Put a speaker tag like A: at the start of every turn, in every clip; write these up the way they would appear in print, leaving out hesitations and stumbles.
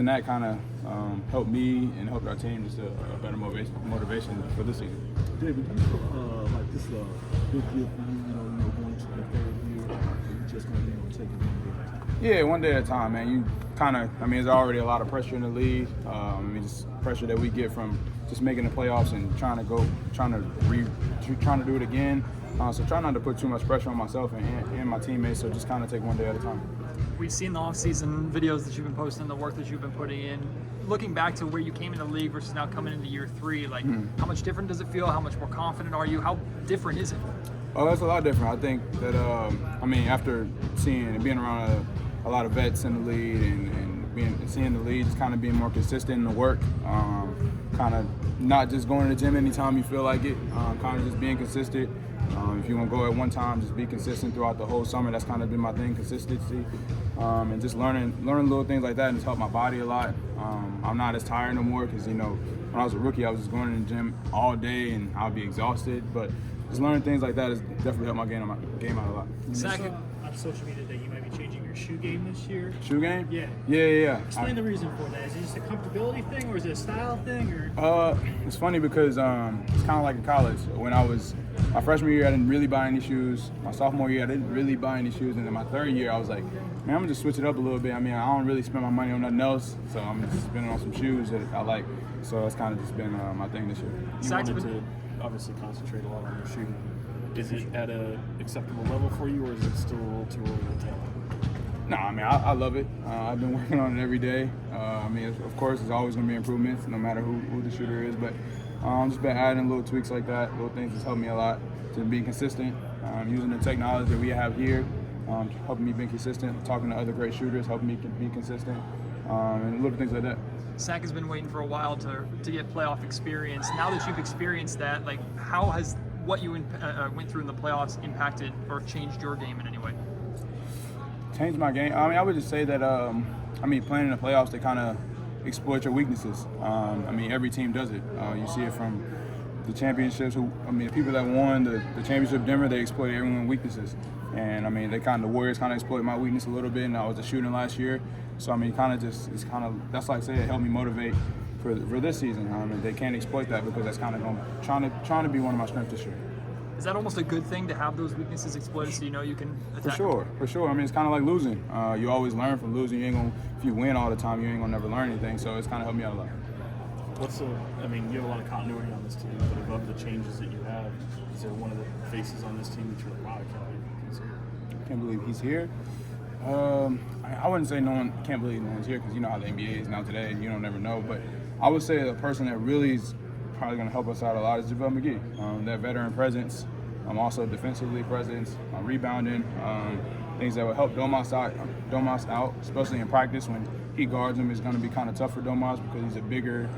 A: And that kind of helped me and helped our team just a better motivation for this season.
B: David, do you feel like this is a big deal for you, going to the third year, or you just going to be able to take it one day at a time?
A: Yeah, one day at a time, man. You kind of, there's already a lot of pressure in the league. Just pressure that we get from just making the playoffs and trying to do it again. So try not to put too much pressure on myself and my teammates. So just kind of take one day at a time.
C: We've seen the off-season videos that you've been posting, the work that you've been putting in. Looking back to where you came into the league versus now coming into year 3, how much different does it feel? How much more confident are you? How different is it?
A: Oh, it's a lot different. I think that, after seeing and being around a lot of vets in the league and seeing the league, just kind of being more consistent in the work, kind of not just going to the gym anytime you feel like it, kind of just being consistent. If you want to go at one time, just be consistent throughout the whole summer. That's kind of been my thing, consistency, and just learning little things like that, and it's helped my body a lot. I'm not as tired no more because when I was a rookie, I was just going to the gym all day and I'll be exhausted. But just learning things like that has definitely helped my game out a lot.
D: Second, on social media that you might be changing your shoe game this year.
A: Shoe game?
D: Yeah.
A: Yeah.
D: Explain the reason for that. Is it just a comfortability thing, or is it a style thing, or?
A: It's funny because it's kind of like in college. When I was my freshman year, I didn't really buy any shoes. My sophomore year, I didn't really buy any shoes, and then my third year, I was like, man, I'm gonna just switch it up a little bit. I don't really spend my money on nothing else, so I'm just spending on some shoes that I like. So it's kind of just been my thing this year.
B: You wanted to obviously concentrate a lot on your shooting. Is it at an acceptable level for you, or is it still a little too early to tell?
A: No, I love it. I've been working on it every day. Of course, there's always going to be improvements, no matter who the shooter is. But just been adding little tweaks like that, little things that's helped me a lot to be consistent. Using the technology that we have here, helping me be consistent. Talking to other great shooters, helping me be consistent, and little things like that.
C: Sack has been waiting for a while to get playoff experience. Now that you've experienced that, how has what you went through in the playoffs impacted or changed your game in any way?
A: Changed my game. I would just say that playing in the playoffs, they kind of exploit your weaknesses. Every team does it. You see it from the championships. The people that won the championship Denver, they exploited everyone's weaknesses. And the Warriors kind of exploited my weakness a little bit. And I was a shooting last year, so that's like say it helped me motivate for this season. They can't exploit that because that's kind of trying to be one of my strengths this year.
C: Is that almost a good thing to have those weaknesses exploited so you can attack?
A: For sure. It's kind of like losing. You always learn from losing. If you win all the time, you ain't gonna never learn anything. So it's kind of helped me out a lot.
B: You have a lot of continuity on this team, but above the changes that you have, is there one of the faces on this team that you're like, wow,
A: I can't believe he's here? I wouldn't say can't believe no one's here because you know how the NBA is now today, and you don't never know. But I would say the person that really is probably going to help us out a lot is Davion Mitchell. That veteran presence, also defensively presence, rebounding, things that will help Domas out, especially in practice when he guards him. It's going to be kind of tough for Domas because he's a bigger,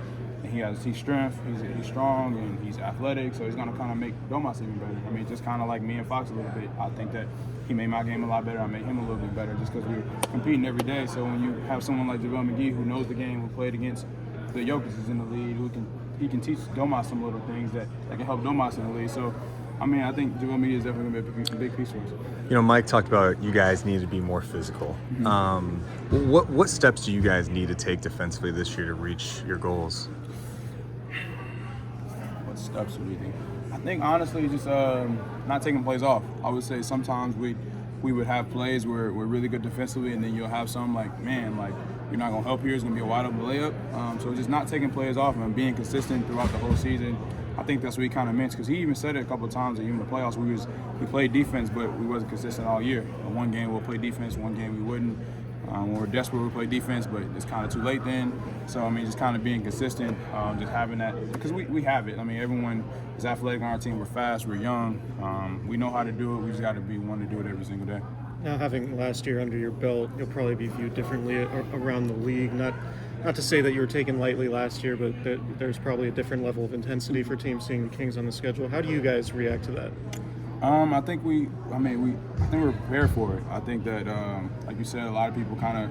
A: and he's strength, he's strong, and he's athletic, so he's going to kind of make Domas even better. Just kind of like me and Fox a little bit. I think that he made my game a lot better. I made him a little bit better just because we're competing every day. So when you have someone like Davion Mitchell who knows the game, who played against the Jokic's in the league, he can teach Domas some little things that can help Domas in the league. So, I think Davion Mitchell is definitely going to be a big piece for us.
E: Mike talked about you guys need to be more physical.
A: Mm-hmm.
E: What steps do you guys need to take defensively this year to reach your goals?
A: What steps do we think? I think honestly, just not taking plays off. I would say sometimes we would have plays where we're really good defensively, and then you'll have some you're not going to help here. It's going to be a wide open layup. So just not taking plays off and being consistent throughout the whole season. I think that's what he kind of meant because he even said it a couple of times that even in the playoffs we played defense, but we wasn't consistent all year. One game we'll play defense, one game we wouldn't. When we're desperate, we'll play defense, but it's kind of too late then. So, just kind of being consistent, just having that because we have it. Everyone is athletic on our team. We're fast, we're young. We know how to do it. We just got to be one to do it every single day.
F: Now, having last year under your belt, you'll probably be viewed differently around the league. Not to say that you were taken lightly last year, but there's probably a different level of intensity for teams seeing the Kings on the schedule. How do you guys react to that?
A: I think we're prepared for it. I think that, like you said, a lot of people kind of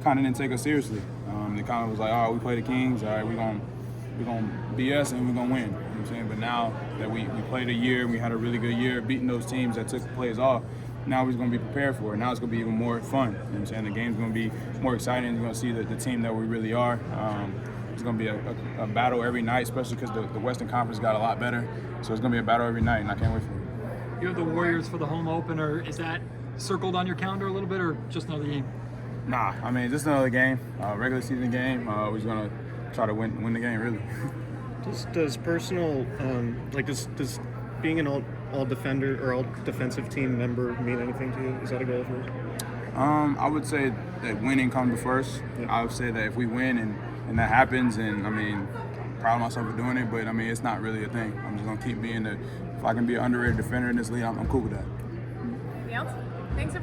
A: didn't take us seriously. They kind of was like, all right, we play the Kings, all right, we're gonna BS and we're gonna win. You know what I'm saying? But now that we played a year and we had a really good year beating those teams that took the plays off, now we're going to be prepared for it. Now it's going to be even more fun. You know what I'm saying? The game's going to be more exciting. You're going to see the team that we really are. It's going to be a battle every night, especially because the Western Conference got a lot better. So it's going to be a battle every night, and I can't wait for it.
C: You have the Warriors for the home opener. Is that circled on your calendar a little bit, or just another game?
A: Nah, I mean, just another game, regular season game. We're just going to try to win the game, really.
F: Does personal, does being an all defender or all defensive team member mean anything to you? Is that a goal for you?
A: I would say that winning comes first.
F: Yeah.
A: I would say that if we win and that happens, and I mean, proud of myself for doing it, but I mean, it's not really a thing. I'm just gonna keep being if I can be an underrated defender in this league, I'm cool with that.
G: Anything else? Thanks.